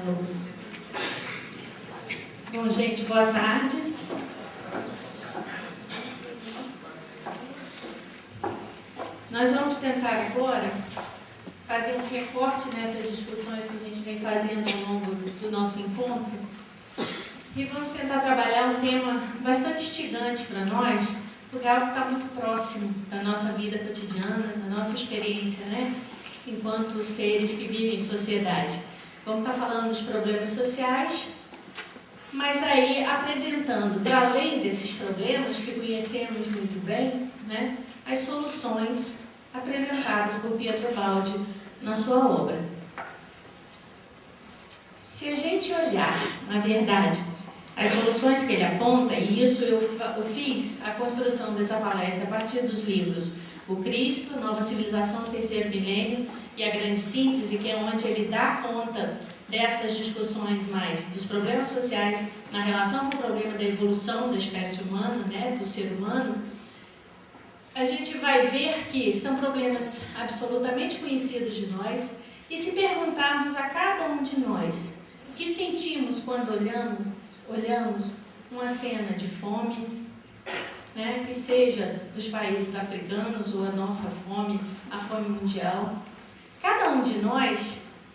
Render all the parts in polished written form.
Alô. Bom, gente, boa tarde. Nós vamos tentar agora fazer um recorte nessas discussões que a gente vem fazendo ao longo do nosso encontro e vamos tentar trabalhar um tema bastante instigante para nós, porque é algo que está muito próximo da nossa vida cotidiana, da nossa experiência, né? Enquanto seres que vivem em sociedade. Vamos estar falando dos problemas sociais, mas aí apresentando, para além desses problemas que conhecemos muito bem, né, as soluções apresentadas por Pietro Baldi na sua obra. Se a gente olhar, na verdade, as soluções que ele aponta, e isso eu fiz a construção dessa palestra a partir dos livros O Cristo, Nova Civilização, Terceiro Milênio e A Grande Síntese, que é onde ele dá conta dessas discussões mais dos problemas sociais na relação com o problema da evolução da espécie humana, né, do ser humano. A gente vai ver que são problemas absolutamente conhecidos de nós, e se perguntarmos a cada um de nós o que sentimos quando olhamos uma cena de fome, né, que seja dos países africanos ou a nossa fome, a fome mundial, cada um de nós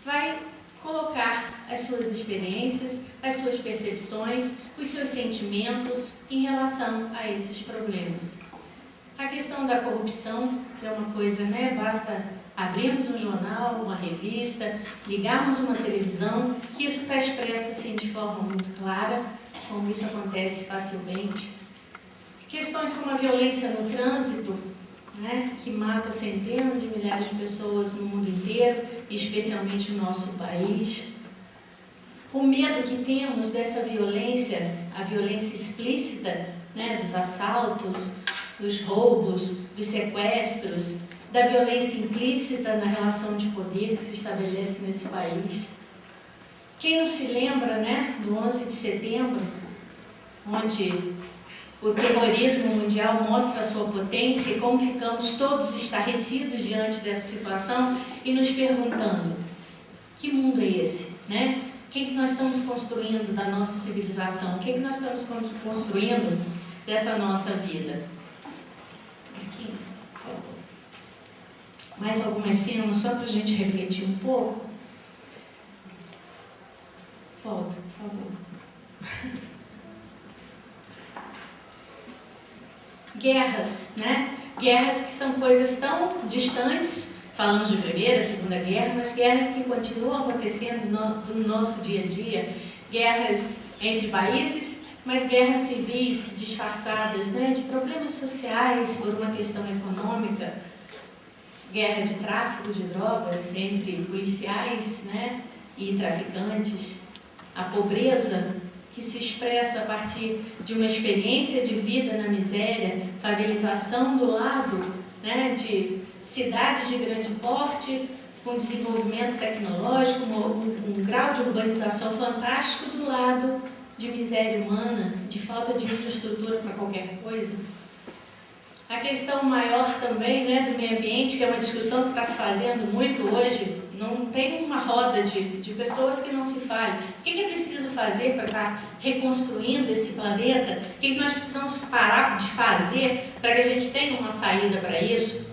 vai colocar as suas experiências, as suas percepções, os seus sentimentos em relação a esses problemas. A questão da corrupção, que é uma coisa, né, basta abrirmos um jornal, uma revista, ligarmos uma televisão, que isso está expresso assim de forma muito clara, como isso acontece facilmente. Questões como a violência no trânsito, né, que mata centenas de milhares de pessoas no mundo inteiro, especialmente no nosso país. O medo que temos dessa violência, a violência explícita, né, dos assaltos, dos roubos, dos sequestros, da violência implícita na relação de poder que se estabelece nesse país. Quem não se lembra, né, do 11 de setembro, onde o terrorismo mundial mostra a sua potência e como ficamos todos estarrecidos diante dessa situação e nos perguntando: que mundo é esse, né? O que nós estamos construindo da nossa civilização? O que nós estamos construindo dessa nossa vida? Aqui, por favor. Mais algumas cenas só para a gente refletir um pouco. Volta, por favor. Guerras, né? Guerras que são coisas tão distantes, falamos de Primeira, Segunda Guerra, mas guerras que continuam acontecendo no nosso dia a dia, guerras entre países, mas guerras civis disfarçadas, né, de problemas sociais por uma questão econômica, guerra de tráfico de drogas entre policiais, né, e traficantes, a pobreza que se expressa a partir de uma experiência de vida na miséria, favelização do lado, né, de cidades de grande porte, com desenvolvimento tecnológico, um grau de urbanização fantástico do lado de miséria humana, de falta de infraestrutura para qualquer coisa. A questão maior também, né, do meio ambiente, que é uma discussão que está se fazendo muito hoje, não tem uma roda de pessoas que não se fale. O que é preciso fazer para estar reconstruindo esse planeta? O que nós precisamos parar de fazer para que a gente tenha uma saída para isso?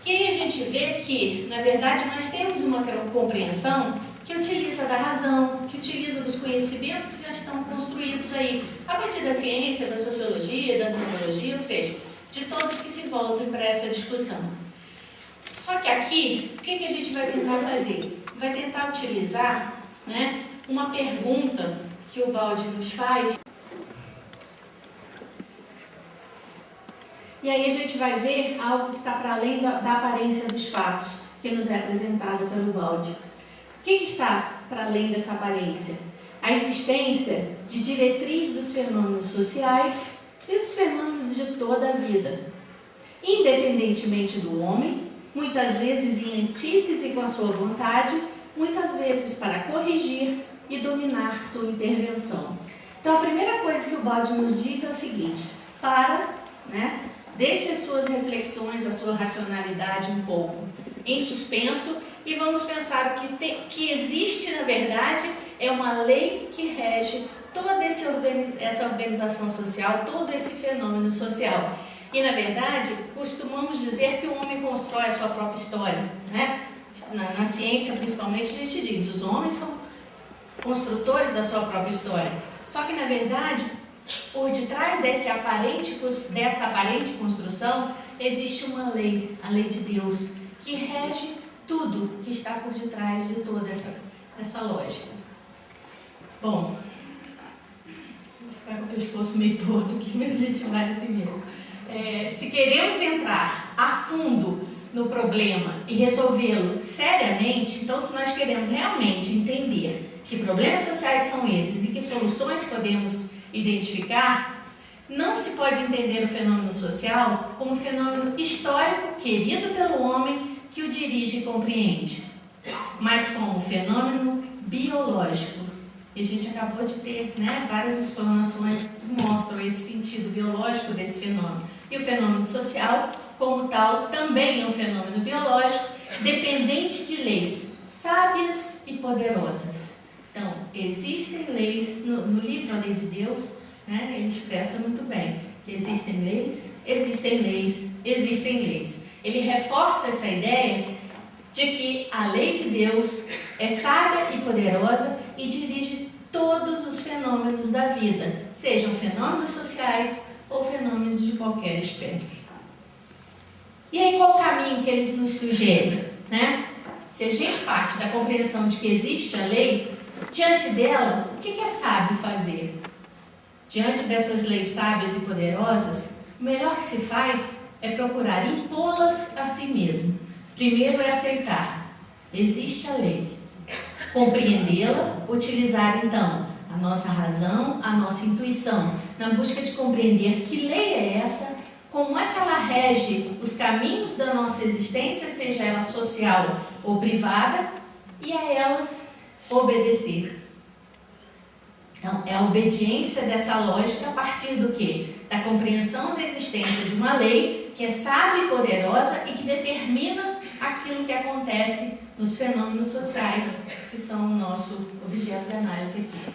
E aí a gente vê que, na verdade, nós temos uma compreensão que utiliza da razão, que utiliza dos conhecimentos que já estão construídos aí, a partir da ciência, da sociologia, da antropologia, ou seja, de todos que se voltam para essa discussão. Só que aqui, o que a gente vai tentar fazer? Vai tentar utilizar, né, uma pergunta que o Baldi nos faz. E aí a gente vai ver algo que está para além da aparência dos fatos, que nos é apresentado pelo Baldi. O que está para além dessa aparência? A existência de diretriz dos fenômenos sociais e dos fenômenos de toda a vida, independentemente do homem, muitas vezes em antítese com a sua vontade, muitas vezes para corrigir e dominar sua intervenção. Então a primeira coisa que o Baldi nos diz é o seguinte: deixe as suas reflexões, a sua racionalidade um pouco em suspenso e vamos pensar o que existe na verdade é uma lei que rege toda essa organização social, todo esse fenômeno social. E, na verdade, costumamos dizer que o homem constrói a sua própria história, né? Na ciência, principalmente, a gente diz, os homens são construtores da sua própria história. Só que, na verdade, por detrás dessa aparente construção, existe uma lei, a lei de Deus, que rege tudo que está por detrás de toda essa lógica. Bom, vou ficar com o pescoço meio torto aqui, mas a gente vai assim mesmo. Se queremos entrar a fundo no problema e resolvê-lo seriamente, então se nós queremos realmente entender que problemas sociais são esses e que soluções podemos identificar, não se pode entender o fenômeno social como um fenômeno histórico querido pelo homem que o dirige e compreende, mas como um fenômeno biológico. E a gente acabou de ter, né, várias explanações que mostram esse sentido biológico desse fenômeno. E o fenômeno social, como tal, também é um fenômeno biológico dependente de leis sábias e poderosas. Então, existem leis, no livro A Lei de Deus, né, ele expressa muito bem que existem leis, existem leis, existem leis. Ele reforça essa ideia de que a lei de Deus é sábia e poderosa e dirige todos os fenômenos da vida, sejam fenômenos sociais ou fenômenos de qualquer espécie. E aí, qual o caminho que eles nos sugerem, né? Se a gente parte da compreensão de que existe a lei, diante dela, o que é sábio fazer? Diante dessas leis sábias e poderosas, o melhor que se faz é procurar impô-las a si mesmo. Primeiro é aceitar, existe a lei. Compreendê-la, utilizar então a nossa razão, a nossa intuição, na busca de compreender que lei é essa, como é que ela rege os caminhos da nossa existência, seja ela social ou privada, e a elas obedecer. Então, é a obediência dessa lógica a partir do quê? Da compreensão da existência de uma lei que é sábia e poderosa e que determina aquilo que acontece nos fenômenos sociais, que são o nosso objeto de análise aqui.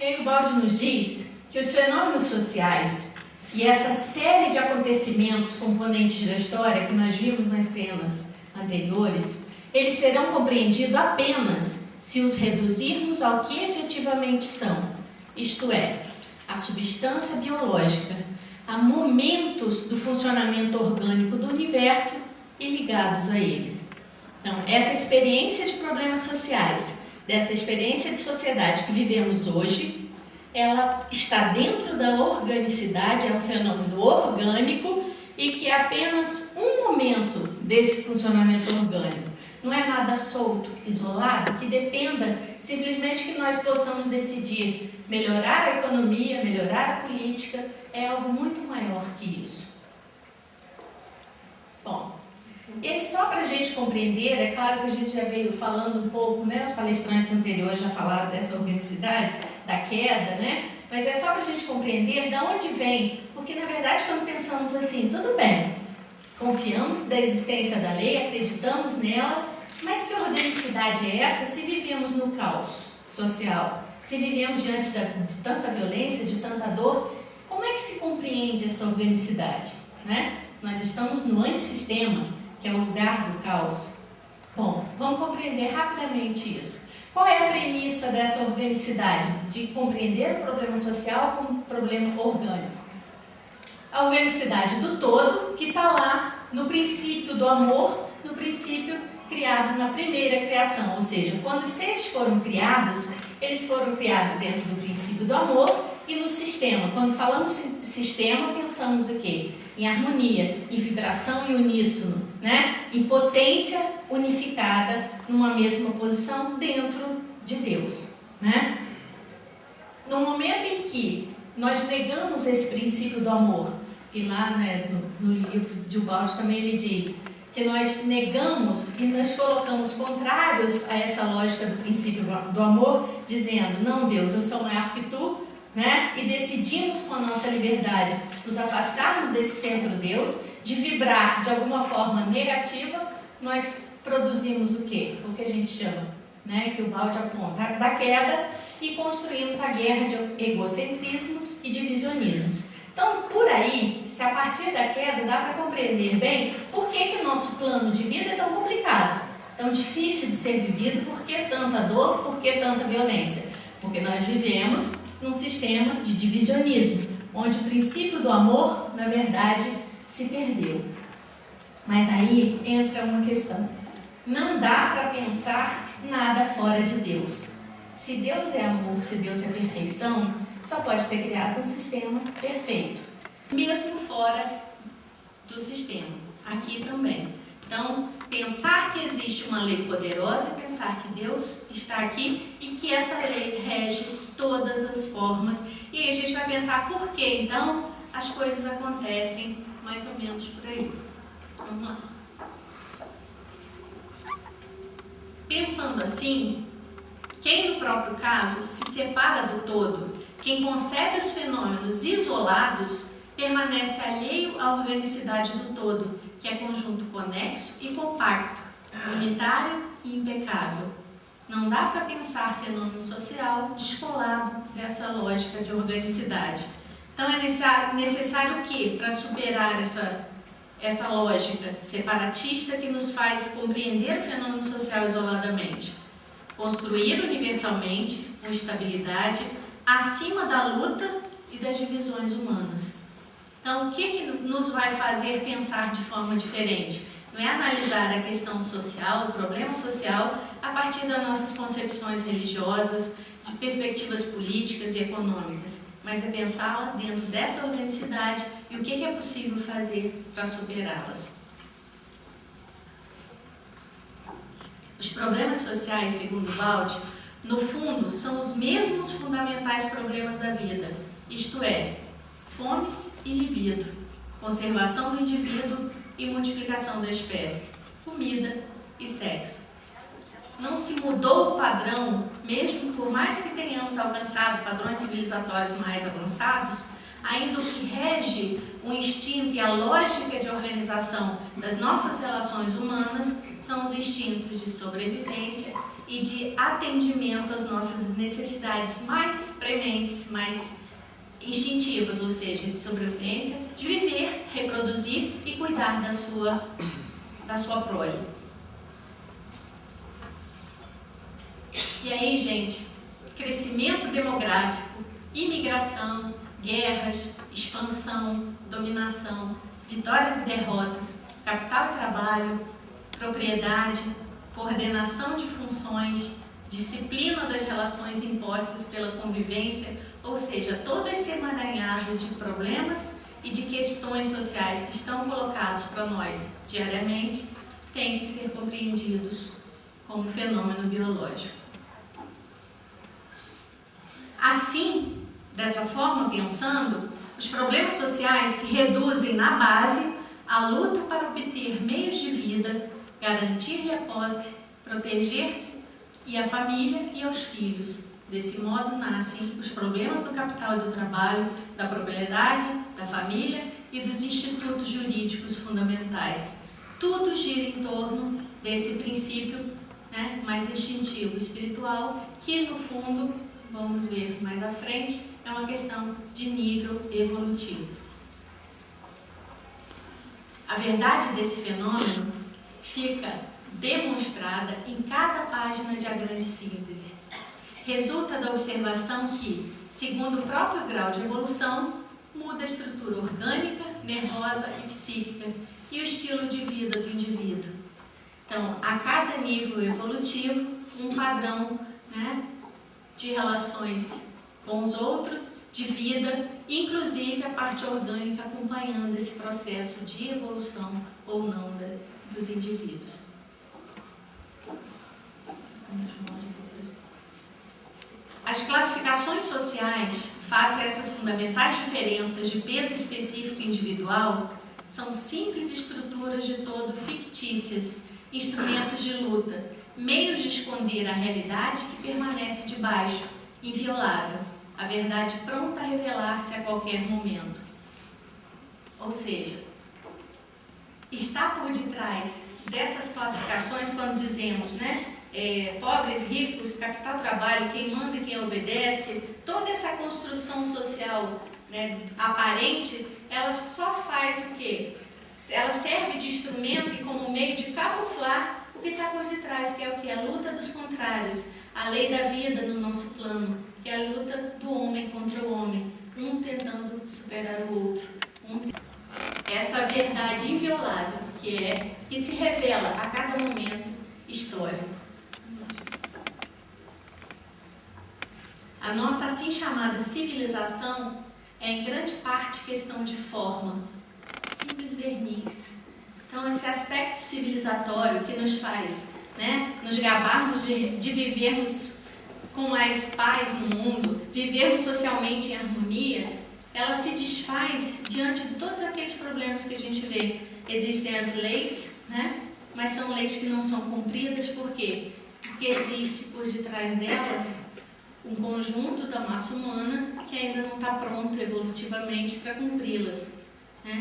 E aí o Baldi nos diz que os fenômenos sociais e essa série de acontecimentos componentes da história que nós vimos nas cenas anteriores, eles serão compreendidos apenas se os reduzirmos ao que efetivamente são, isto é, a substância biológica, a momentos do funcionamento orgânico do universo e ligados a ele. Então, essa experiência de problemas sociais, dessa experiência de sociedade que vivemos hoje, ela está dentro da organicidade, é um fenômeno orgânico e que é apenas um momento desse funcionamento orgânico. Não é nada solto, isolado, que dependa simplesmente que nós possamos decidir melhorar a economia, melhorar a política, é algo muito maior que isso. Bom, e aí só para a gente compreender, é claro que a gente já veio falando um pouco, né, os palestrantes anteriores já falaram dessa organicidade, da queda, né, mas é só para a gente compreender de onde vem, porque na verdade quando pensamos assim, tudo bem, confiamos da existência da lei, acreditamos nela, mas que organicidade é essa se vivemos no caos social? Se vivemos diante de tanta violência, de tanta dor, como é que se compreende essa organicidade, né? Nós estamos no antissistema, que é o lugar do caos. Bom, vamos compreender rapidamente isso. Qual é a premissa dessa organicidade? De compreender o problema social como um problema orgânico. A organicidade do todo, que está lá no princípio do amor, no princípio criado na primeira criação, ou seja, quando os seres foram criados, eles foram criados dentro do princípio do amor e no sistema. Quando falamos sistema, pensamos o quê? Em harmonia, em vibração e uníssono, né? Em potência unificada numa mesma posição dentro de Deus, né? No momento em que nós negamos esse princípio do amor, e lá, né, no livro de Baldi também ele diz que nós negamos e nós colocamos contrários a essa lógica do princípio do amor, dizendo, não Deus, eu sou maior que tu, né? E decidimos com a nossa liberdade nos afastarmos desse centro Deus, de vibrar de alguma forma negativa, nós produzimos o quê? O que a gente chama né, que o balde aponta da queda e construímos a guerra de egocentrismos e divisionismos. Então, por aí, se a partir da queda dá para compreender bem por que o nosso plano de vida é tão complicado, tão difícil de ser vivido, por que tanta dor, por que tanta violência? Porque nós vivemos num sistema de divisionismo, onde o princípio do amor, na verdade, se perdeu. Mas aí entra uma questão. Não dá para pensar nada fora de Deus. Se Deus é amor, se Deus é perfeição, só pode ter criado um sistema perfeito, mesmo fora do sistema, aqui também. Então, pensar que existe uma lei poderosa e pensar que Deus está aqui e que essa lei rege todas as formas. E aí a gente vai pensar por que, então, as coisas acontecem mais ou menos por aí. Vamos lá. Pensando assim, quem no próprio caso se separa do todo, quem concebe os fenômenos isolados, permanece alheio à organicidade do todo, que é conjunto conexo e compacto, unitário e impecável. Não dá para pensar fenômeno social descolado dessa lógica de organicidade. Então é necessário o quê para superar essa lógica separatista que nos faz compreender o fenômeno social isoladamente? Construir universalmente, com estabilidade, acima da luta e das divisões humanas. Então, o que nos vai fazer pensar de forma diferente? Não é analisar a questão social, o problema social, a partir das nossas concepções religiosas, de perspectivas políticas e econômicas, mas é pensá-la dentro dessa organicidade e o que é possível fazer para superá-las. Os problemas sociais, segundo Baldi, no fundo, são os mesmos fundamentais problemas da vida, isto é, fomes e libido, conservação do indivíduo e multiplicação da espécie, comida e sexo. Não se mudou o padrão, mesmo por mais que tenhamos alcançado padrões civilizatórios mais avançados, ainda o que rege o instinto e a lógica de organização das nossas relações humanas são os instintos de sobrevivência e de atendimento às nossas necessidades mais prementes, mais instintivas, ou seja, de sobrevivência, de viver, reproduzir e cuidar da sua prole. E aí, gente, crescimento demográfico, imigração, guerras, expansão, dominação, vitórias e derrotas, capital e trabalho, propriedade, coordenação de funções, disciplina das relações impostas pela convivência, ou seja, todo esse emaranhado de problemas e de questões sociais que estão colocados para nós diariamente, têm que ser compreendidos como fenômeno biológico. Assim, dessa forma, pensando, os problemas sociais se reduzem na base à luta para obter meios de vida, garantir-lhe a posse, proteger-se e a família e aos filhos. Desse modo nascem os problemas do capital e do trabalho, da propriedade, da família e dos institutos jurídicos fundamentais. Tudo gira em torno desse princípio, mais instintivo, espiritual, que no fundo, vamos ver mais à frente, é uma questão de nível evolutivo. A verdade desse fenômeno fica demonstrada em cada página de A Grande Síntese. Resulta da observação que, segundo o próprio grau de evolução, muda a estrutura orgânica, nervosa e psíquica e o estilo de vida do indivíduo. Então, a cada nível evolutivo, um padrão, de relações com os outros, de vida, inclusive a parte orgânica acompanhando esse processo de evolução ou não dos indivíduos. As classificações sociais, face a essas fundamentais diferenças de peso específico individual, são simples estruturas de todo fictícias, instrumentos de luta, meios de esconder a realidade que permanece debaixo, inviolável, a verdade pronta a revelar-se a qualquer momento. Ou seja, está por detrás dessas classificações, quando dizemos, pobres, ricos, capital, trabalho, quem manda e quem obedece, toda essa construção social, né, aparente, ela só faz o quê? Ela serve de instrumento e como meio de camuflar o que está por detrás, que é o que? A luta dos contrários, a lei da vida no nosso plano, que é a luta do homem contra o homem, um tentando superar o outro. Essa verdade inviolável que se revela a cada momento histórico. A nossa assim chamada civilização é em grande parte questão de forma, simples verniz. Então esse aspecto civilizatório que nos faz, né, nos gabarmos de vivermos com mais paz no mundo, vivermos socialmente em harmonia, ela se desfaz diante de todos aqueles problemas que a gente vê. Existem as leis, né, mas são leis que não são cumpridas, por quê? Porque existe por detrás delas um conjunto da massa humana que ainda não está pronto evolutivamente para cumpri-las.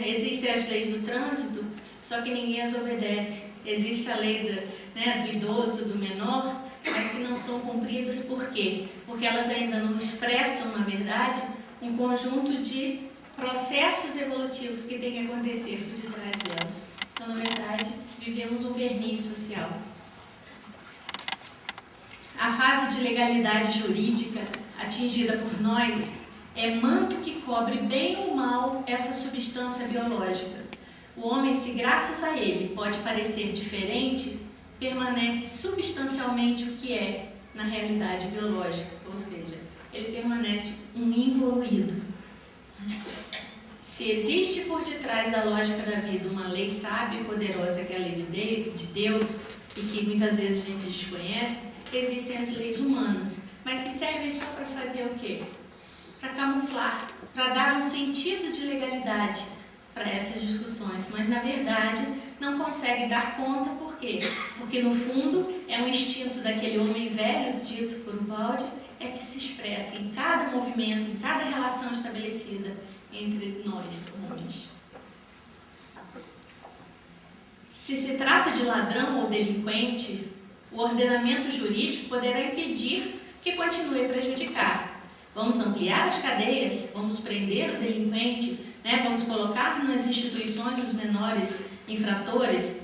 Existem as leis do trânsito, só que ninguém as obedece. Existe a lei do idoso, do menor, mas que não são cumpridas. Por quê? Porque elas ainda não expressam, na verdade, um conjunto de processos evolutivos que tem que acontecer por detrás delas. Então, na verdade, vivemos um verniz social. A fase de legalidade jurídica atingida por nós é manto que cobre bem ou mal essa substância biológica. O homem, se graças a ele pode parecer diferente, permanece substancialmente o que é na realidade biológica, ou seja, ele permanece um involuído. Se existe por detrás da lógica da vida uma lei sábia e poderosa, que é a lei de Deus, e que muitas vezes a gente desconhece, existem as leis humanas, mas que servem só para fazer o quê? Para camuflar, para dar um sentido de legalidade para essas discussões, mas na verdade não consegue dar conta. Por quê? Porque no fundo é um instinto daquele homem velho, dito por Ubaldi, é que se expressa em cada movimento, em cada relação estabelecida entre nós, homens. Se se trata de ladrão ou delinquente, o ordenamento jurídico poderá impedir que continue a prejudicar. Vamos ampliar as cadeias, vamos prender o delinquente, né? Vamos colocar nas instituições os menores infratores.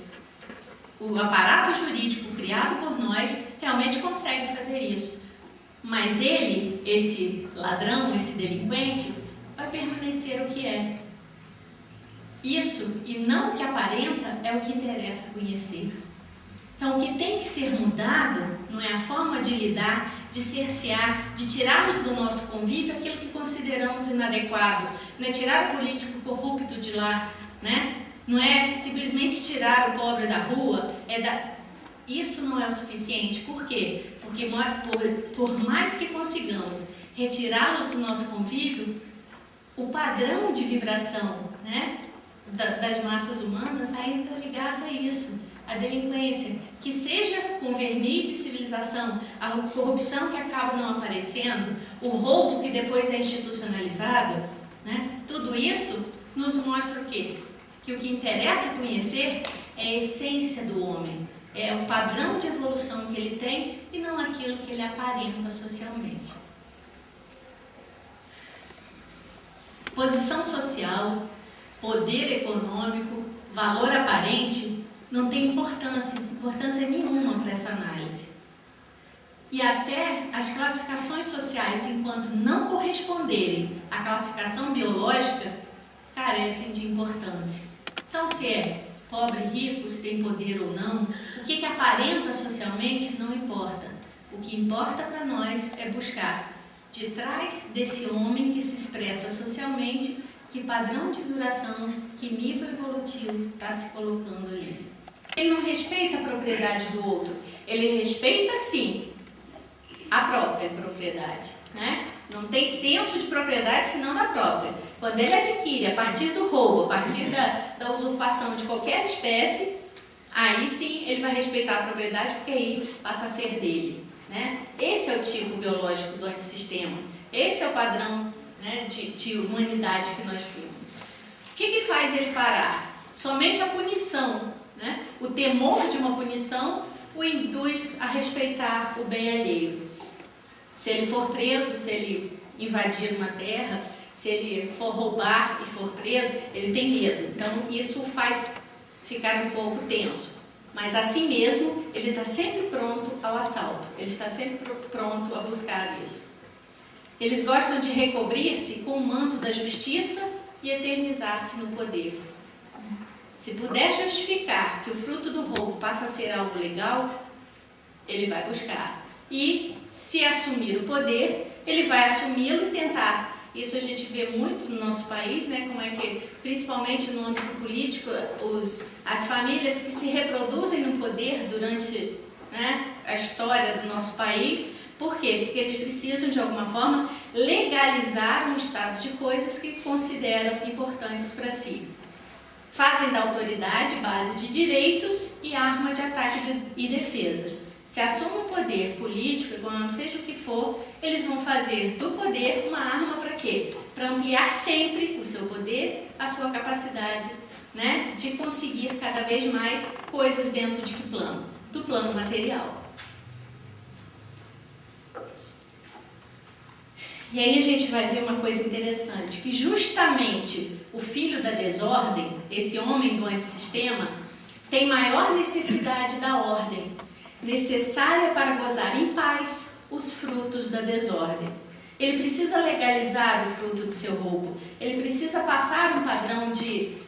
O aparato jurídico criado por nós realmente consegue fazer isso. Mas ele, esse ladrão, esse delinquente, vai permanecer o que é. Isso, e não o que aparenta, é o que interessa conhecer. Então, o que tem que ser mudado não é a forma de lidar, de cercear, de tirarmos do nosso convívio aquilo que consideramos inadequado. Não é tirar o político corrupto de lá, né? Não é simplesmente tirar o pobre da rua. Isso não é o suficiente. Por quê? Porque por mais que consigamos retirá-los do nosso convívio, o padrão de vibração, né, das massas humanas ainda está ligado a isso. A delinquência, que seja com verniz de civilização, a corrupção que acaba não aparecendo, o roubo que depois é institucionalizado, né? Tudo isso nos mostra o quê? Que o que interessa conhecer é a essência do homem, é o padrão de evolução que ele tem e não aquilo que ele aparenta socialmente. Posição social, poder econômico, valor aparente não tem importância nenhuma para essa análise. E até as classificações sociais, enquanto não corresponderem à classificação biológica, carecem de importância. Então, se é pobre, rico, se tem poder ou não, o que aparenta socialmente não importa. O que importa para nós é buscar, de trás desse homem que se expressa socialmente, que padrão de duração, que nível evolutivo está se colocando ali. Ele não respeita a propriedade do outro, ele respeita sim a própria propriedade, né? Não tem senso de propriedade senão da própria. Quando ele adquire a partir do roubo, a partir da usurpação de qualquer espécie, aí sim ele vai respeitar a propriedade, porque aí passa a ser dele, né? Esse é o tipo biológico do antissistema, esse é o padrão, né, de humanidade que nós temos. O que faz ele parar? Somente a punição, né? O temor de uma punição o induz a respeitar o bem alheio. Se ele for preso, se ele invadir uma terra, se ele for roubar e for preso, ele tem medo. Então isso o faz ficar um pouco tenso. Mas assim mesmo, ele está sempre pronto ao assalto. Ele está sempre pronto a buscar isso. Eles gostam de recobrir-se com o manto da justiça e eternizar-se no poder. Se puder justificar que o fruto do roubo passa a ser algo legal, ele vai buscar. E se assumir o poder, ele vai assumi-lo e tentar. Isso a gente vê muito no nosso país, né? Como é que, principalmente no âmbito político, as famílias que se reproduzem no poder durante, né, a história do nosso país. Por quê? Porque eles precisam, de alguma forma, legalizar um estado de coisas que consideram importantes para si. Fazem da autoridade base de direitos e arma de ataque e defesa. Se assume o poder político, econômico, seja o que for, eles vão fazer do poder uma arma para quê? Para ampliar sempre o seu poder, a sua capacidade, né, de conseguir cada vez mais coisas dentro de que plano? Do plano material. E aí a gente vai ver uma coisa interessante, que justamente o filho da desordem, esse homem do antissistema, tem maior necessidade da ordem, necessária para gozar em paz os frutos da desordem. Ele precisa legalizar o fruto do seu roubo, ele precisa passar um padrão de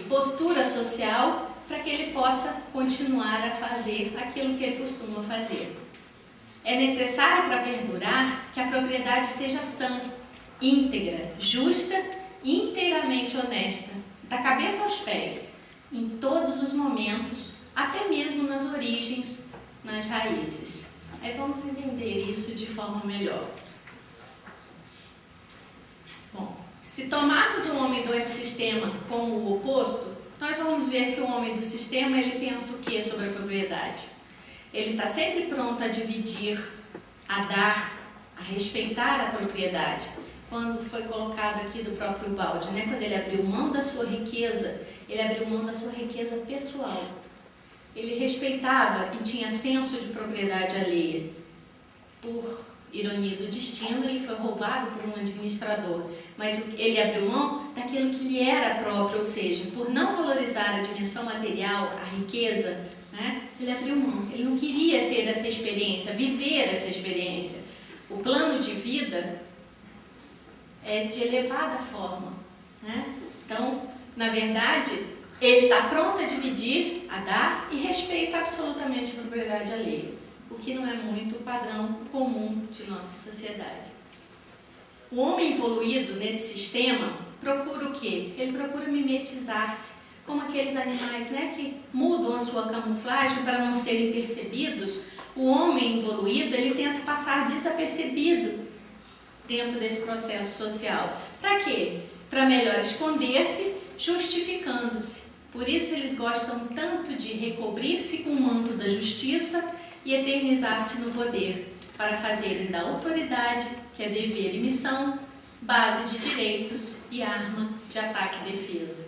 postura social para que ele possa continuar a fazer aquilo que ele costuma fazer. É necessário para perdurar que a propriedade seja sã, íntegra, justa e inteiramente honesta, da cabeça aos pés, em todos os momentos, até mesmo nas origens, nas raízes. Aí vamos entender isso de forma melhor. Bom, se tomarmos o homem do antissistema como o oposto, nós vamos ver que o homem do sistema, ele pensa o que sobre a propriedade? Ele está sempre pronto a dividir, a dar, a respeitar a propriedade. Quando foi colocado aqui do próprio Balde, né? Quando ele abriu mão da sua riqueza, ele abriu mão da sua riqueza pessoal. Ele respeitava e tinha senso de propriedade alheia. Por ironia do destino, ele foi roubado por um administrador, mas ele abriu mão daquilo que lhe era próprio, ou seja, por não valorizar a dimensão material, a riqueza, né? Ele abriu mão, ele não queria ter essa experiência, viver essa experiência. O plano de vida é de elevada forma, né? Então, na verdade, ele está pronto a dividir, a dar e respeita absolutamente a propriedade alheia, o que não é muito o padrão comum de nossa sociedade. O homem evoluído nesse sistema procura o quê? Ele procura mimetizar-se, como aqueles animais, né, que mudam a sua camuflagem para não serem percebidos. O homem evoluído, ele tenta passar desapercebido dentro desse processo social. Para quê? Para melhor esconder-se, justificando-se. Por isso eles gostam tanto de recobrir-se com o manto da justiça e eternizar-se no poder, para fazerem da autoridade, que é dever e missão, base de direitos e arma de ataque e defesa.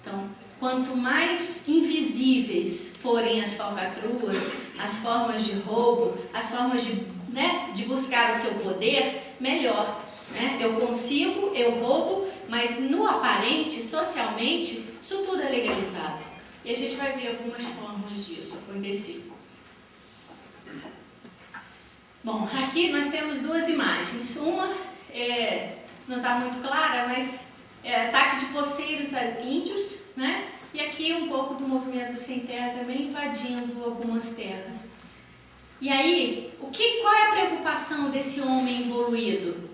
Então, quanto mais invisíveis forem as falcatruas, as formas de roubo, as formas de buscar o seu poder, melhor. Né? Eu consigo, eu roubo, mas no aparente, socialmente, isso tudo é legalizado. E a gente vai ver algumas formas disso acontecer. Bom, aqui nós temos duas imagens. Uma não está muito clara, mas é ataque de poceiros a índios, né? E aqui um pouco do movimento sem terra também invadindo algumas terras. E aí, qual é a preocupação desse homem evoluído?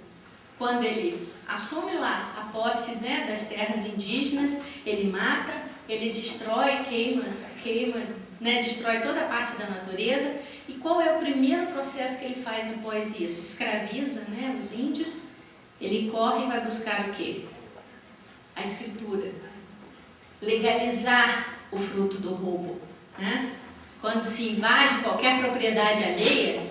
Quando ele assume lá a posse, né, das terras indígenas, ele mata, ele destrói, queima, né, destrói toda a parte da natureza. E qual é o primeiro processo que ele faz após isso? Escraviza, né, os índios. Ele corre e vai buscar o quê? A escritura. Legalizar o fruto do roubo, né? Quando se invade qualquer propriedade alheia,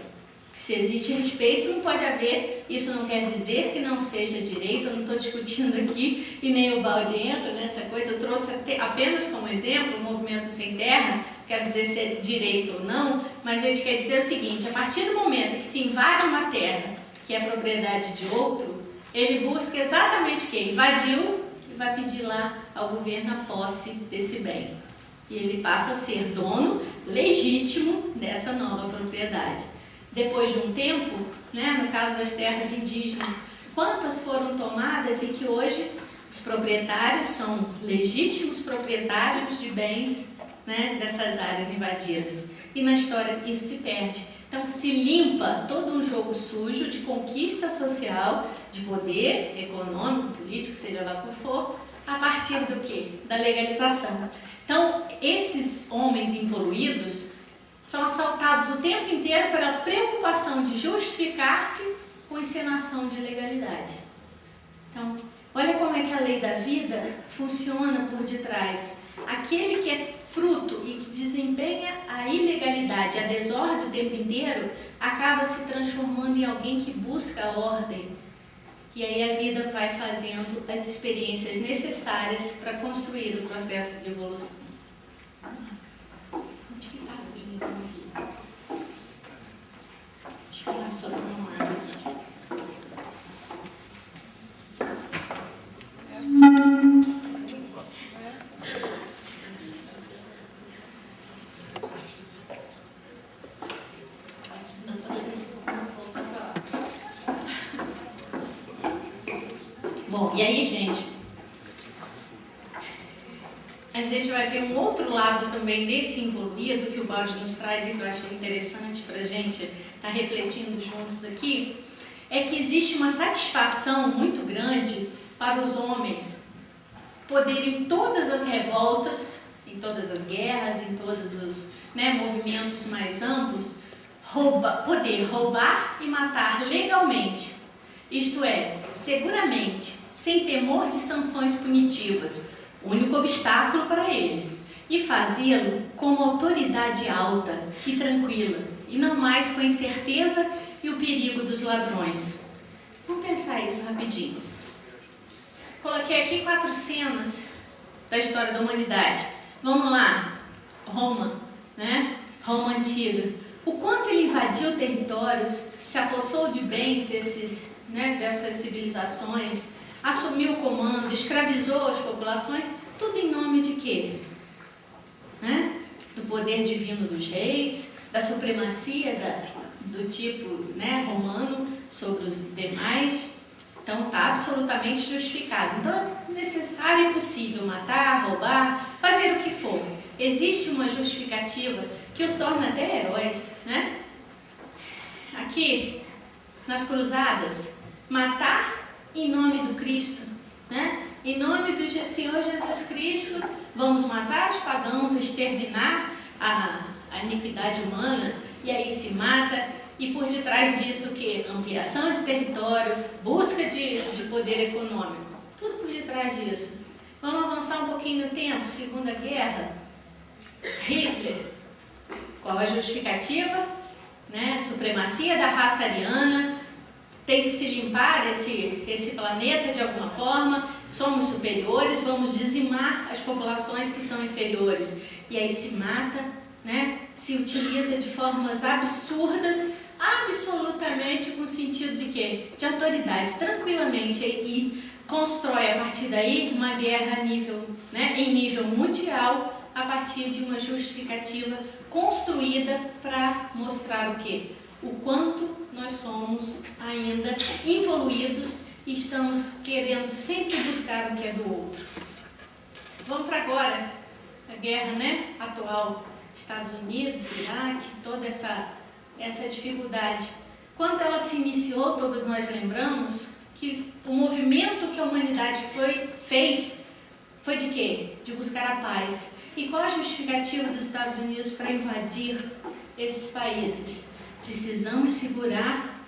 se existe respeito, não pode haver. Isso não quer dizer que não seja direito. Eu não estou discutindo aqui e nem o Balde entra nessa coisa. Eu trouxe apenas como exemplo o movimento sem terra, quero dizer se é direito ou não, mas a gente quer dizer o seguinte: a partir do momento que se invade uma terra que é propriedade de outro, ele busca exatamente o quê? Invadiu e vai pedir lá ao governo a posse desse bem. E ele passa a ser dono legítimo dessa nova propriedade. Depois de um tempo, né, no caso das terras indígenas, quantas foram tomadas e que hoje os proprietários são legítimos proprietários de bens, né, dessas áreas invadidas. E na história isso se perde. Então se limpa todo um jogo sujo de conquista social, de poder econômico, político, seja lá o que for, a partir do quê? Da legalização. Então esses homens involuídos são assaltados o tempo inteiro pela preocupação de justificar-se com encenação de legalidade. Então, olha como é que a lei da vida funciona por detrás. Aquele que é fruto e que desempenha a ilegalidade, a desordem o tempo inteiro, acaba se transformando em alguém que busca a ordem. E aí a vida vai fazendo as experiências necessárias para construir o processo de evolução. Onde que está a linha da vida? Deixa eu lá só tomar uma água aqui. Bom, e aí, gente, a gente vai ver um outro lado também desse envolvido que o Balde nos traz e que eu achei interessante para a gente estar refletindo juntos aqui, é que existe uma satisfação muito grande para os homens poderem, em todas as revoltas, em todas as guerras, em todos os movimentos mais amplos, poder roubar e matar legalmente, isto é, seguramente, sem temor de sanções punitivas, o único obstáculo para eles, e fazê-lo com uma autoridade alta e tranquila, e não mais com a incerteza e o perigo dos ladrões. Vamos pensar isso rapidinho. Coloquei aqui 4 cenas da história da humanidade. Vamos lá. Roma, né? Roma antiga. O quanto ele invadiu territórios, se apossou de bens dessas civilizações, assumiu o comando, escravizou as populações, tudo em nome de quê? Do poder divino dos reis, da supremacia do tipo romano sobre os demais. Então está absolutamente justificado. Então é necessário e possível matar, roubar, fazer o que for. Existe uma justificativa que os torna até heróis, né? Aqui, nas cruzadas, matar em nome do Cristo, né? Em nome do Senhor Jesus Cristo, vamos matar os pagãos, exterminar a iniquidade humana, e aí se mata, e por detrás disso o quê? Ampliação de território, busca de poder econômico, tudo por detrás disso. Vamos avançar um pouquinho no tempo, Segunda Guerra, Hitler, qual a justificativa? Supremacia da raça ariana, tem que se limpar esse planeta de alguma forma, somos superiores, vamos dizimar as populações que são inferiores. E aí se mata, se utiliza de formas absurdas, absolutamente com sentido de quê? De autoridade, tranquilamente, e constrói a partir daí uma guerra em nível mundial, a partir de uma justificativa construída para mostrar o quê? O quanto nós somos ainda evoluídos e estamos querendo sempre buscar o que é do outro. Vamos para agora, a guerra atual, Estados Unidos, Iraque, toda essa dificuldade. Quando ela se iniciou, todos nós lembramos que o movimento que a humanidade fez foi de quê? De buscar a paz. E qual a justificativa dos Estados Unidos para invadir esses países? Precisamos segurar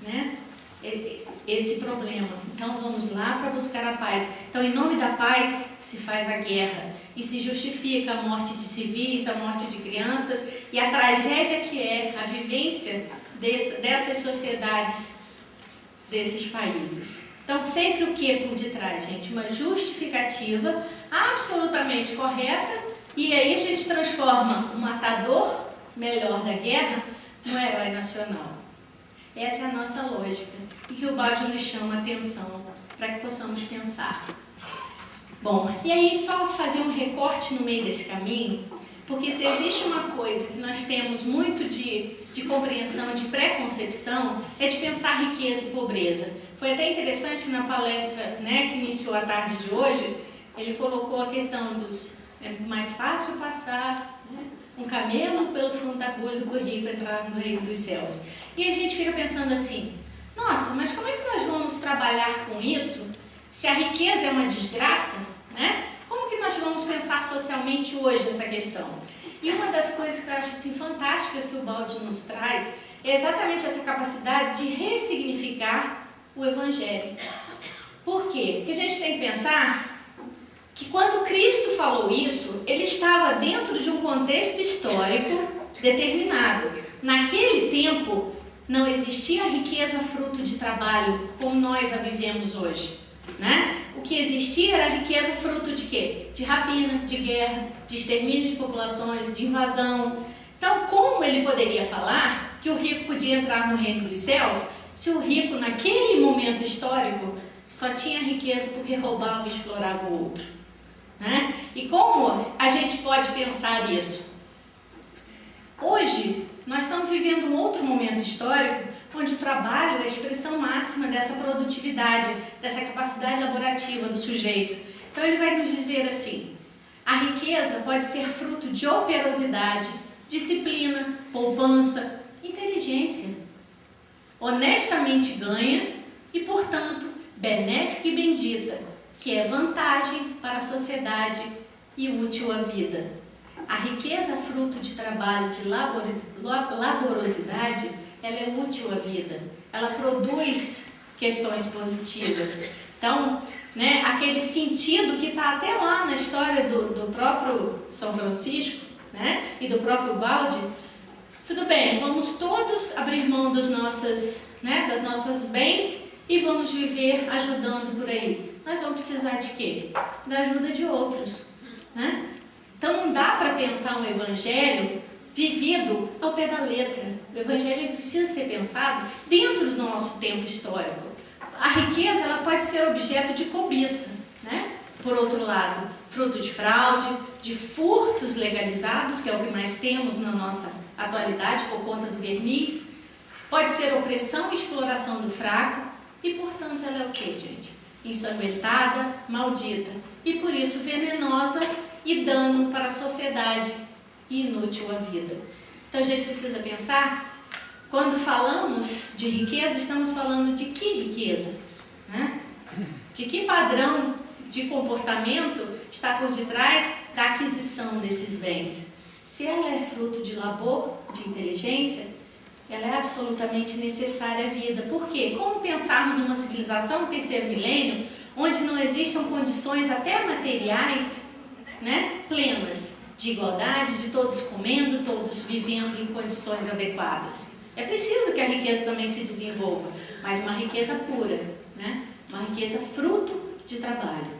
esse problema. Então vamos lá para buscar a paz. Então, em nome da paz se faz a guerra e se justifica a morte de civis, a morte de crianças e a tragédia que é a vivência dessas sociedades, desses países. Então, sempre o que por detrás, gente? Uma justificativa absolutamente correta, E aí a gente transforma o matador melhor da guerra no herói nacional. Essa é a nossa lógica e que o Baldi nos chama a atenção para que possamos pensar. Bom, e aí só fazer um recorte no meio desse caminho, porque se existe uma coisa que nós temos muito de compreensão, de preconcepção, é de pensar riqueza e pobreza. Foi até interessante na palestra, né, que iniciou a tarde de hoje, ele colocou a questão dos... É mais fácil passar, né, um camelo pelo fundo da agulha do que o rico entrar no reino dos céus. E a gente fica pensando assim, nossa, mas como é que nós vamos trabalhar com isso se a riqueza é uma desgraça, né? Como que nós vamos pensar socialmente hoje essa questão? E uma das coisas que eu acho assim, fantásticas que o Baldi nos traz é exatamente essa capacidade de ressignificar o Evangelho. Por quê? Porque a gente tem que pensar que quando Cristo falou isso, ele estava dentro de um contexto histórico determinado. Naquele tempo, não existia riqueza fruto de trabalho como nós a vivemos hoje, né? O que existia era riqueza fruto de quê? De rapina, de guerra, de extermínio de populações, de invasão. Então, como ele poderia falar que o rico podia entrar no reino dos céus se o rico, naquele momento histórico, só tinha riqueza porque roubava e explorava o outro? Né? E como a gente pode pensar isso? Hoje, nós estamos vivendo um outro momento histórico onde o trabalho é a expressão máxima dessa produtividade, dessa capacidade laborativa do sujeito. Então ele vai nos dizer assim, a riqueza pode ser fruto de operosidade, disciplina, poupança, inteligência, honestamente ganha e, portanto, benéfica e bendita, que é vantagem para a sociedade e útil à vida. A riqueza fruto de trabalho, de laborosidade, ela é útil à vida, ela produz questões positivas. Então, né, aquele sentido que está até lá na história do próprio São Francisco, né, e do próprio Baldi, tudo bem, vamos todos abrir mão das nossas bens e vamos viver ajudando por aí. Nós vamos precisar de quê? Da ajuda de outros, né? Então não dá para pensar um evangelho vivido ao pé da letra. O evangelho precisa ser pensado dentro do nosso tempo histórico. A riqueza ela pode ser objeto de cobiça, né? Por outro lado, fruto de fraude, de furtos legalizados, que é o que mais temos na nossa atualidade por conta do verniz. Pode ser opressão e exploração do fraco e, portanto, ela é o quê, gente? Ensanguentada, maldita e, por isso, venenosa e dano para a sociedade e inútil à vida. Então, a gente precisa pensar, quando falamos de riqueza, estamos falando de que riqueza? Né? De que padrão de comportamento está por detrás da aquisição desses bens? Se ela é fruto de labor, de inteligência, ela é absolutamente necessária à vida. Por quê? Como pensarmos uma civilização no terceiro milênio, onde não existam condições até materiais, né, plenas, de igualdade, de todos comendo, todos vivendo em condições adequadas? É preciso que a riqueza também se desenvolva, mas uma riqueza pura, né? Uma riqueza fruto de trabalho.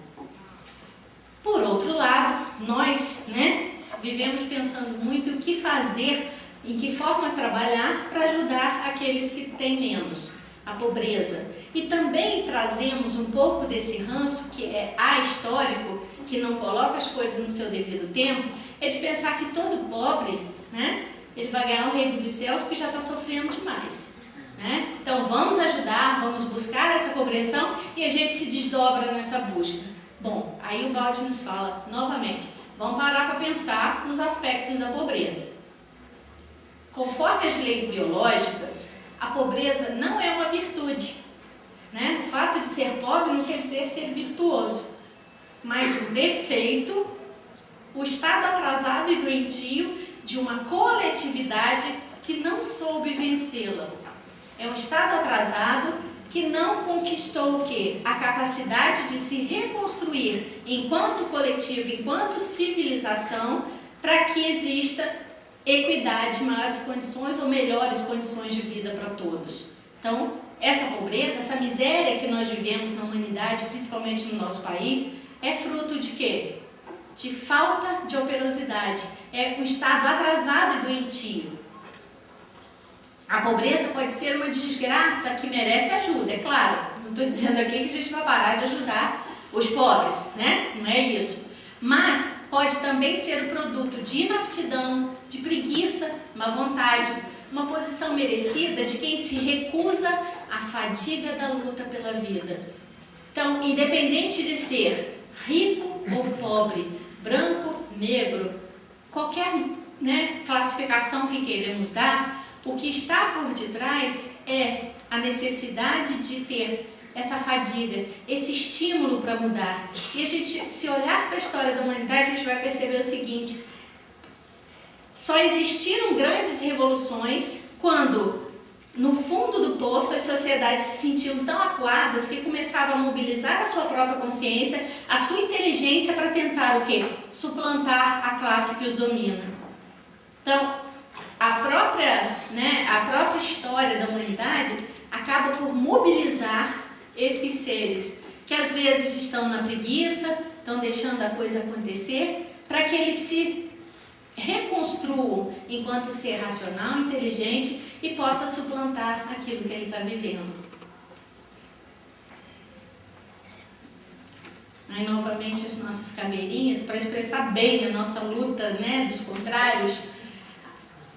Por outro lado, nós, né, vivemos pensando muito o que fazer, em que forma trabalhar para ajudar aqueles que têm menos, a pobreza. E também trazemos um pouco desse ranço, que é ahistórico, que não coloca as coisas no seu devido tempo, é de pensar que todo pobre, né, ele vai ganhar o reino dos céus porque já está sofrendo demais. Né? Então vamos ajudar, vamos buscar essa compreensão e a gente se desdobra nessa busca. Bom, aí o Baldi nos fala novamente, vamos parar para pensar nos aspectos da pobreza. Conforme as leis biológicas, a pobreza não é uma virtude. Né? O fato de ser pobre não quer dizer ser virtuoso, mas o defeito, o estado atrasado e doentio de uma coletividade que não soube vencê-la. É um estado atrasado que não conquistou o quê? A capacidade de se reconstruir enquanto coletivo, enquanto civilização, para que exista equidade, maiores condições ou melhores condições de vida para todos. Então, essa pobreza, essa miséria que nós vivemos na humanidade, principalmente no nosso país, é fruto de quê? de falta de operosidade, é um estado atrasado e doentio. A pobreza pode ser uma desgraça que merece ajuda, é claro. Não estou dizendo aqui que a gente vai parar de ajudar os pobres, né? Não é isso. Mas pode também ser o produto de inaptidão, de preguiça, má vontade, uma posição merecida de quem se recusa à fadiga da luta pela vida. Então, independente de ser rico ou pobre, branco, negro, qualquer, né, classificação que queremos dar, o que está por detrás é a necessidade de ter essa fadiga, esse estímulo para mudar. E a gente, se olhar para a história da humanidade, a gente vai perceber o seguinte: só existiram grandes revoluções quando, no fundo do poço, as sociedades se sentiam tão acuadas que começavam a mobilizar a sua própria consciência, a sua inteligência para tentar o quê? Suplantar a classe que os domina. Então, a própria história da humanidade acaba por mobilizar esses seres que às vezes estão na preguiça, estão deixando a coisa acontecer, para que eles se reconstruam enquanto ser racional, inteligente e possa suplantar aquilo que ele está vivendo. Aí novamente as nossas caveirinhas, para expressar bem a nossa luta, né, dos contrários,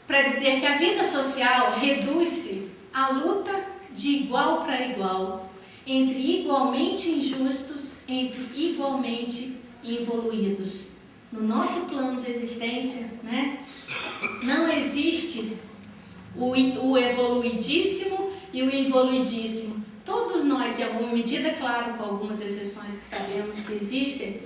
para dizer que a vida social reduz-se à luta de igual para igual, entre igualmente injustos, entre igualmente involuídos. No nosso plano de existência, né, não existe o evoluidíssimo e o involuidíssimo. Todos nós, em alguma medida, claro, com algumas exceções que sabemos que existem,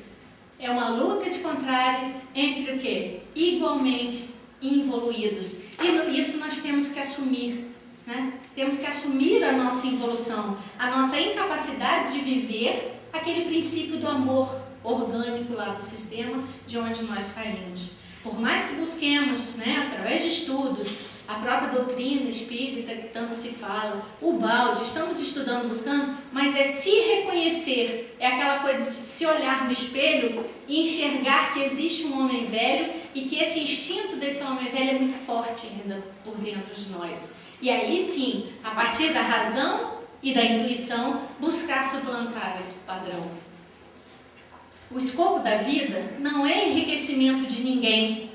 é uma luta de contrários entre o quê? Igualmente involuídos. E isso nós temos que assumir, né? Temos que assumir a nossa involução, a nossa incapacidade de viver aquele princípio do amor orgânico lá do sistema de onde nós saímos. Por mais que busquemos, né, através de estudos, a própria doutrina espírita que tanto se fala, o balde, estamos estudando, buscando, mas é se reconhecer, é aquela coisa de se olhar no espelho e enxergar que existe um homem velho e que esse instinto desse homem velho é muito forte ainda por dentro de nós. E aí sim, a partir da razão e da intuição, buscar suplantar esse padrão. O escopo da vida não é enriquecimento de ninguém,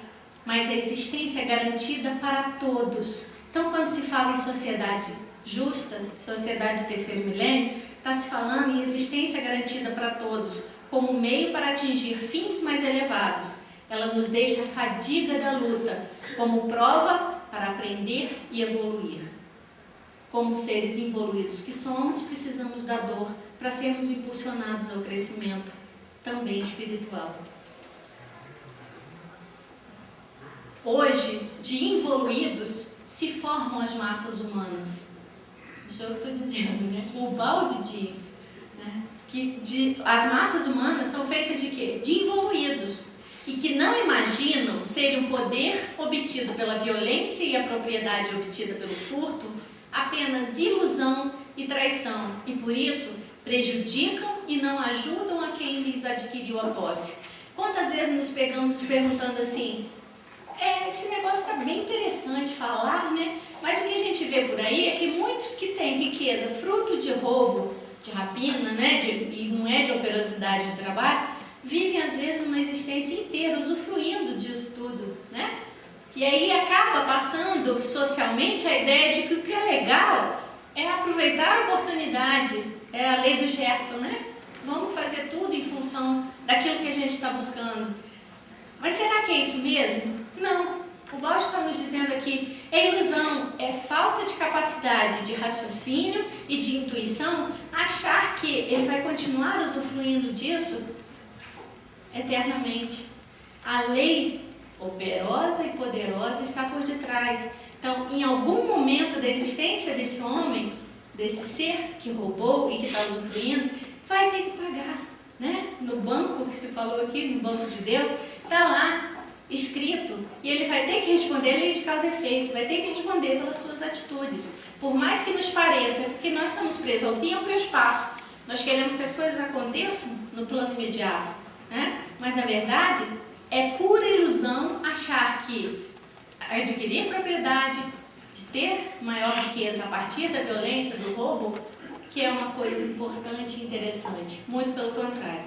mas a existência garantida para todos. Então, quando se fala em sociedade justa, sociedade do terceiro milênio, está se falando em existência garantida para todos, como meio para atingir fins mais elevados. Ela nos deixa a fadiga da luta, como prova para aprender e evoluir. Como seres involuídos que somos, precisamos da dor para sermos impulsionados ao crescimento, também espiritual. Hoje, de involuídos, se formam as massas humanas. Isso é o que eu estou dizendo, né? O balde diz, né, que as massas humanas são feitas de quê? De involuídos. E que não imaginam ser um poder obtido pela violência e a propriedade obtida pelo furto apenas ilusão e traição. E por isso prejudicam e não ajudam a quem lhes adquiriu a posse. Quantas vezes nos pegamos perguntando assim, esse negócio está bem interessante falar, né? Mas o que a gente vê por aí é que muitos que têm riqueza fruto de roubo, de rapina, né? E não é de operosidade de trabalho, vivem às vezes uma existência inteira usufruindo disso tudo, né? E aí acaba passando socialmente a ideia de que o que é legal é aproveitar a oportunidade, é a lei do Gerson, né? Vamos fazer tudo em função daquilo que a gente está buscando. Mas será que é isso mesmo? Não. O Balde está nos dizendo aqui, é ilusão, é falta de capacidade de raciocínio e de intuição achar que ele vai continuar usufruindo disso eternamente. A lei operosa e poderosa está por detrás. Então, em algum momento da existência desse homem, desse ser que roubou e que está usufruindo, vai ter que pagar, né? No banco que se falou aqui, no banco de Deus, está lá escrito, e ele vai ter que responder a lei de causa e efeito, vai ter que responder pelas suas atitudes. Por mais que nos pareça que nós estamos presos ao tempo e ao espaço, nós queremos que as coisas aconteçam no plano imediato, né? Mas na verdade é pura ilusão achar que adquirir propriedade, de ter maior riqueza a partir da violência, do roubo, que é uma coisa importante e interessante. Muito pelo contrário.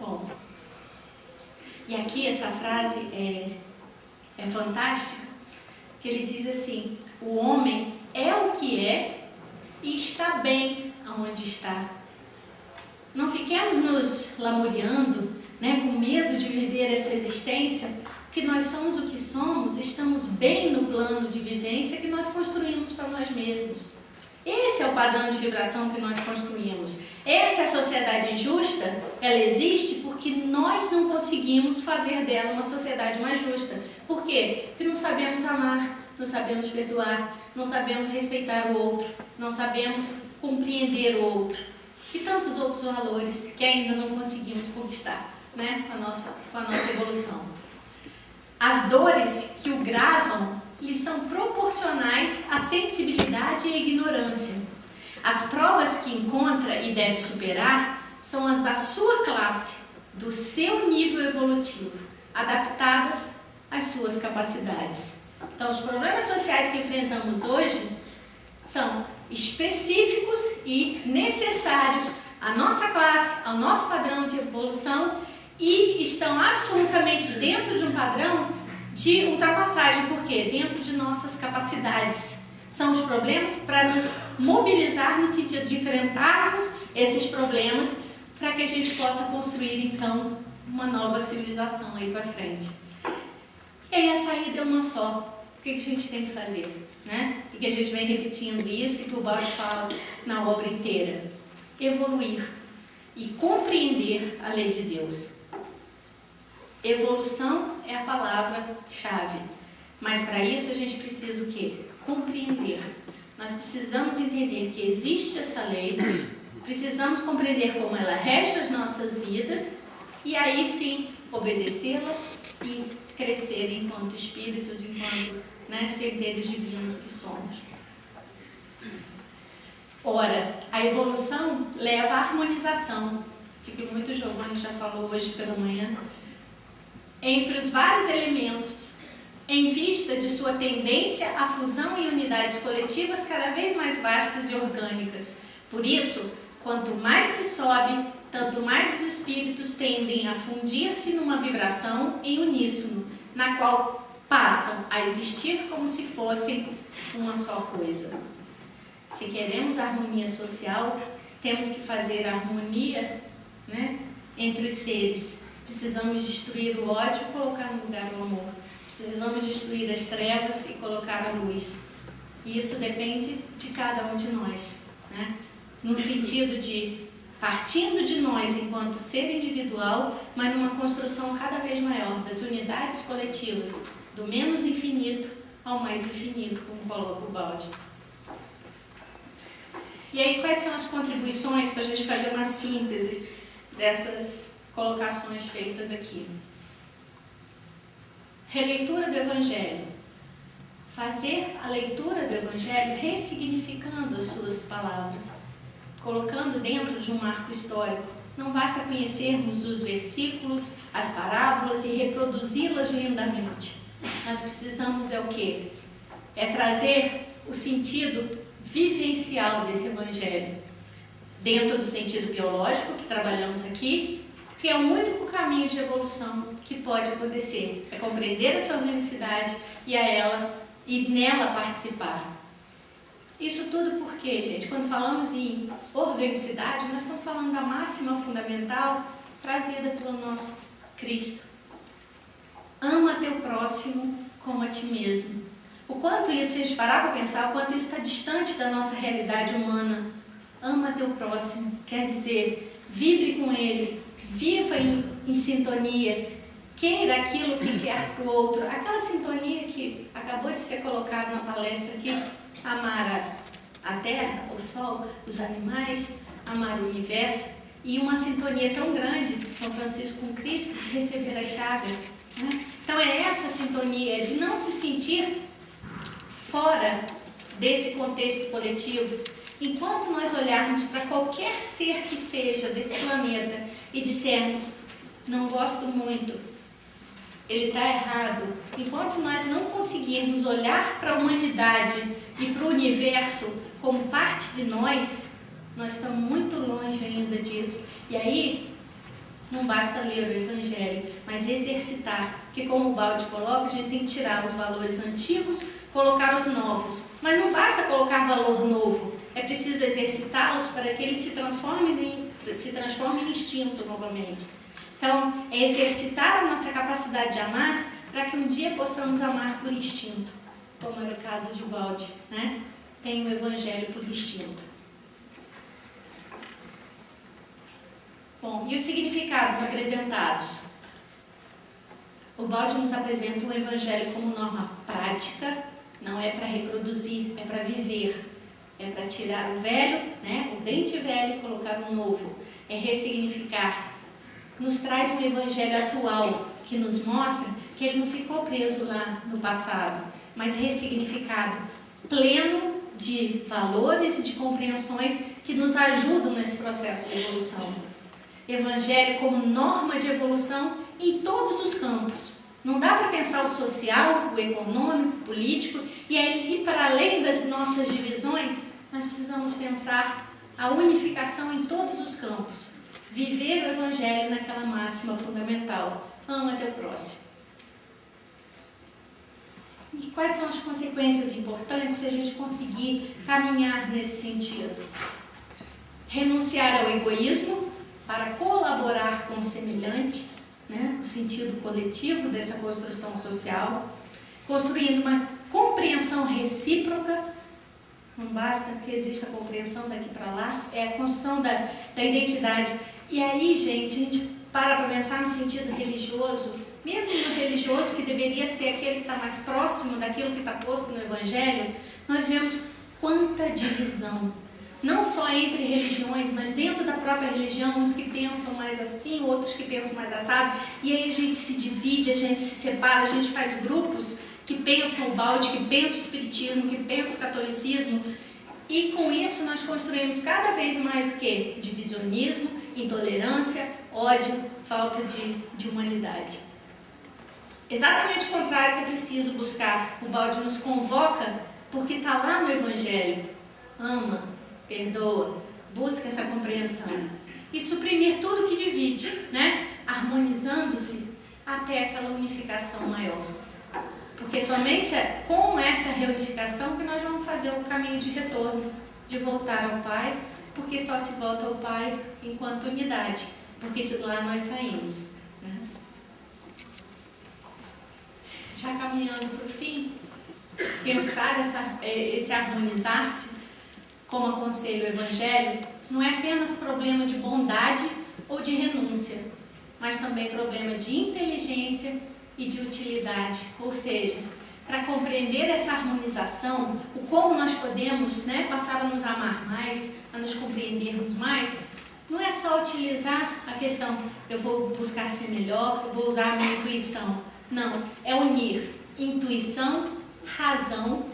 Bom, e aqui essa frase é fantástica, que ele diz assim: o homem é o que é e está bem aonde está. Não fiquemos nos lamuriando, com medo de viver essa existência, que nós somos o que somos, estamos bem no plano de vivência que nós construímos para nós mesmos. Esse é o padrão de vibração que nós construímos. Essa é a sociedade justa, ela existe porque nós não conseguimos fazer dela uma sociedade mais justa. Por quê? Porque não sabemos amar, não sabemos perdoar, não sabemos respeitar o outro, não sabemos compreender o outro. E tantos outros valores que ainda não conseguimos conquistar, com a nossa evolução. As dores que o gravam lhe são proporcionais à sensibilidade e à ignorância. As provas que encontra e deve superar são as da sua classe, do seu nível evolutivo, adaptadas às suas capacidades. Então, os problemas sociais que enfrentamos hoje são específicos e necessários à nossa classe, ao nosso padrão de evolução, e estão absolutamente dentro de um padrão de ultrapassagem, porque dentro de nossas capacidades. São os problemas para nos mobilizar no sentido de enfrentarmos esses problemas, para que a gente possa construir então uma nova civilização aí para frente. E aí a saída é uma só. O que a gente tem que fazer? E que a gente vem repetindo isso, e que o Balde fala na obra inteira: evoluir e compreender a lei de Deus. Evolução é a palavra-chave, mas para isso a gente precisa o quê? Compreender. Nós precisamos entender que existe essa lei, precisamos compreender como ela rege as nossas vidas, e aí sim obedecê-la e crescer enquanto espíritos, enquanto seres divinos que somos. Ora, a evolução leva à harmonização, de que muito Giovanni já falou hoje pela manhã, entre os vários elementos, em vista de sua tendência à fusão em unidades coletivas cada vez mais vastas e orgânicas. Por isso, quanto mais se sobe, tanto mais os espíritos tendem a fundir-se numa vibração em uníssono, na qual passam a existir como se fossem uma só coisa. Se queremos harmonia social, temos que fazer a harmonia entre os seres. Precisamos destruir o ódio e colocar no lugar o amor. Precisamos destruir as trevas e colocar a luz. E isso depende de cada um de nós. No sentido de partindo de nós enquanto ser individual, mas numa construção cada vez maior das unidades coletivas, do menos infinito ao mais infinito, como coloca o Balde. E aí, quais são as contribuições para a gente fazer uma síntese dessas colocações feitas aqui? Releitura do Evangelho. Fazer a leitura do Evangelho ressignificando as suas palavras, colocando dentro de um marco histórico. Não basta conhecermos os versículos, as parábolas e reproduzi-las lindamente. Nós precisamos o quê? É trazer o sentido vivencial desse Evangelho, dentro do sentido biológico que trabalhamos aqui, que é o único caminho de evolução que pode acontecer, é compreender essa organicidade e nela participar. Isso tudo porque, gente, quando falamos em organicidade, nós estamos falando da máxima fundamental trazida pelo nosso Cristo. Ama teu próximo como a ti mesmo. O quanto isso, se a gente parar para pensar, o quanto isso está distante da nossa realidade humana. Ama teu próximo, quer dizer, vibre com ele, viva em sintonia, queira aquilo que quer para o outro. Aquela sintonia que acabou de ser colocada na palestra aqui, amar a terra, o sol, os animais, amar o universo, e uma sintonia tão grande de São Francisco com Cristo, de receber as chagas. Então é essa sintonia de não se sentir fora desse contexto coletivo enquanto nós olharmos para qualquer ser que seja desse planeta e dissermos, não gosto muito, ele está errado, enquanto nós não conseguirmos olhar para a humanidade e para o universo como parte de nós estamos muito longe ainda disso. E aí, não basta ler o Evangelho, mas exercitar, porque como o Baldi coloca, a gente tem que tirar os valores antigos, colocar os novos. Mas não basta colocar valor novo, é preciso exercitá-los para que eles se transformem em instinto novamente. Então, é exercitar a nossa capacidade de amar para que um dia possamos amar por instinto, como era o caso de Baldi, né? Tem o Evangelho por instinto. Bom, e os significados apresentados? O Baldi nos apresenta o Evangelho como norma prática, não é para reproduzir, é para viver. É para tirar o velho, né, o dente velho e colocar um novo. É ressignificar. Nos traz um Evangelho atual, que nos mostra que ele não ficou preso lá no passado, mas ressignificado, pleno de valores e de compreensões que nos ajudam nesse processo de evolução. Evangelho como norma de evolução em todos os campos. Não dá para pensar o social, o econômico, o político, e aí ir para além das nossas divisões, nós precisamos pensar a unificação em todos os campos. Viver o Evangelho naquela máxima fundamental. Ama teu próximo. E quais são as consequências importantes se a gente conseguir caminhar nesse sentido? Renunciar ao egoísmo para colaborar com o semelhante, né, no sentido coletivo dessa construção social, construindo uma compreensão recíproca. Não basta que exista compreensão daqui para lá, é a construção da identidade. E aí, gente, a gente para pensar no sentido religioso, mesmo no religioso, que deveria ser aquele que está mais próximo daquilo que está posto no Evangelho, nós vemos quanta divisão. Não só entre religiões, mas dentro da própria religião, uns que pensam mais assim, outros que pensam mais assado, e aí a gente se divide, a gente se separa, a gente faz grupos que pensam o Baldi, que pensam o Espiritismo, que pensam o Catolicismo, e com isso nós construímos cada vez mais o quê? Divisionismo, intolerância, ódio, falta de humanidade. Exatamente o contrário que é preciso buscar. O Baldi nos convoca porque está lá no Evangelho. Ama, perdoa, busca essa compreensão. E suprimir tudo que divide, né? Harmonizando-se até aquela unificação maior. Porque somente é com essa reunificação que nós vamos fazer o caminho de retorno, de voltar ao Pai, porque só se volta ao Pai enquanto unidade, porque de lá nós saímos. Né? Já caminhando para o fim, pensar esse harmonizar-se, como aconselha o Evangelho, não é apenas problema de bondade ou de renúncia, mas também problema de inteligência e de utilidade. Ou seja, para compreender essa harmonização, o como nós podemos, né, passar a nos amar mais, a nos compreendermos mais, não é só utilizar a questão, eu vou buscar ser melhor, eu vou usar a minha intuição. Não, é unir intuição, razão,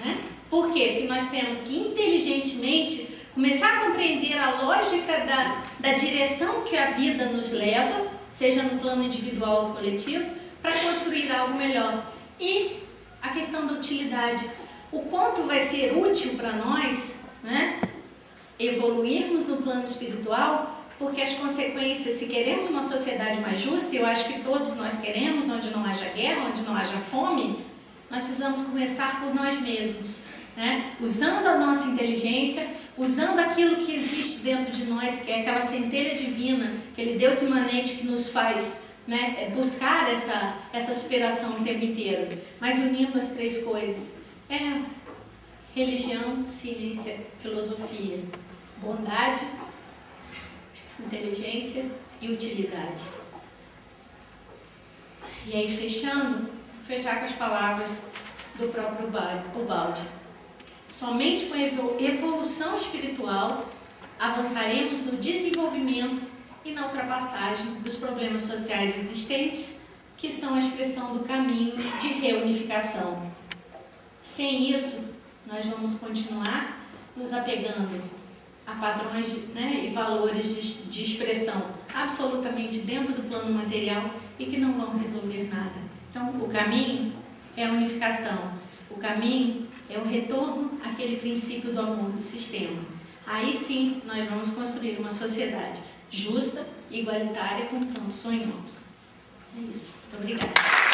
né? Por quê? Porque nós temos que inteligentemente começar a compreender a lógica da direção que a vida nos leva, seja no plano individual ou coletivo, para construir algo melhor. E a questão da utilidade, o quanto vai ser útil para nós, né, evoluirmos no plano espiritual, porque as consequências, se queremos uma sociedade mais justa, eu acho que todos nós queremos, onde não haja guerra, onde não haja fome, nós precisamos começar por nós mesmos, né? Usando a nossa inteligência, usando aquilo que existe dentro de nós, que é aquela centelha divina, aquele Deus imanente que nos faz, né, buscar essa superação o tempo inteiro, mas unindo as três coisas, religião, ciência, filosofia, bondade, inteligência e utilidade. E aí fechar com as palavras do próprio Baldi. Somente com a evolução espiritual avançaremos no desenvolvimento e na ultrapassagem dos problemas sociais existentes, que são a expressão do caminho de reunificação. Sem isso, nós vamos continuar nos apegando a padrões e valores de expressão absolutamente dentro do plano material e que não vão resolver nada. Então, o caminho é a unificação, o caminho é o retorno àquele princípio do amor do sistema. Aí sim, nós vamos construir uma sociedade justa, igualitária, como tanto sonhamos. É isso. Muito obrigada.